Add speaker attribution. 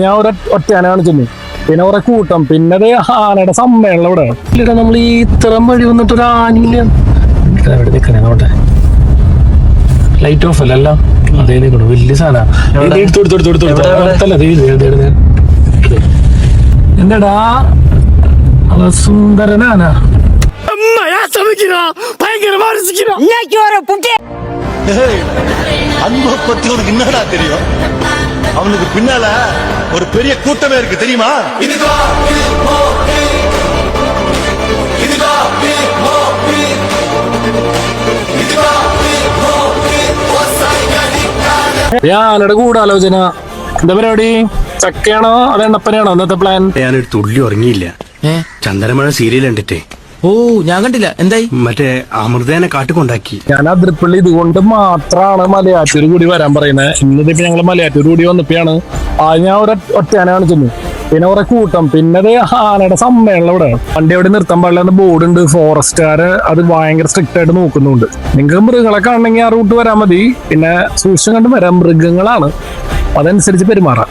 Speaker 1: ഞാൻ ഒറ്റയാന കാണിച്ചു. പിന്നെ കുറെ കൂട്ടം, പിന്നെ ആനയുടെ സമ്മേളനം ഇവിടെ. ഇല്ലടാ, നമ്മൾ ഈ ഇത്തരം വഴി വന്നിട്ട് ഒരു ആനയില്ല. എവിടെ നിൽക്കണേ നോട്ടെ, ലൈറ്റ് ഓഫ് അല്ല. അതേ നിൽക്കണു, വലിയ സാധനം. എന്താടാ സുന്ദരനാന
Speaker 2: அன்பை பத்தி உனக்கு என்னடா தெரியும்? அவனுக்கு பின்னால ஒரு பெரிய கூட்டமே இருக்கு தெரியுமா?
Speaker 1: ഞാനടെ ഗൂഢാലോചന. എന്താ പരിപാടി? ചക്കയാണോ അത് എണ്ണപ്പനയാണോ ഇന്നത്തെ പ്ലാൻ?
Speaker 3: ഞാനൊരു തുള്ളി ഉറങ്ങിയില്ല. ചന്ദനമഴ സീരിയൽ കണ്ടിട്ടേ.
Speaker 4: ഓ, ഞാൻ കണ്ടില്ല. എന്തായി?
Speaker 3: മറ്റേ അമൃതേനെ കാട്ടുകൊണ്ടാക്കി.
Speaker 1: ഞാൻ അതിരപ്പള്ളി ഇതുകൊണ്ട് മാത്രമാണ് മലയാറ്റൂർ കൂടി വരാൻ പറയുന്നത്. ഇന്നിപ്പോ ഞങ്ങള് മലയാറ്റൂർ കൂടി വന്നപ്പോഴാണ് ഞാൻ ഒറ്റയാന കാണിച്ചു. പിന്നെ കുറെ കൂട്ടം, പിന്നെ ആനയുടെ സമ്മേളനം ഇവിടെ. വണ്ടി അവിടെ നിർത്താൻ പാടില്ല ബോർഡ് ഉണ്ട്. ഫോറസ്റ്റുകാര് അത് ഭയങ്കര സ്ട്രിക്റ്റ് ആയിട്ട് നോക്കുന്നുണ്ട്. നിങ്ങൾക്ക് മൃഗങ്ങളെ കാണണമെങ്കിൽ ആ റൂട്ട് വരാൻ മതി. പിന്നെ സൂക്ഷിച്ചും കണ്ട് വരാം, മൃഗങ്ങളാണ്, അതനുസരിച്ച് പെരുമാറാം.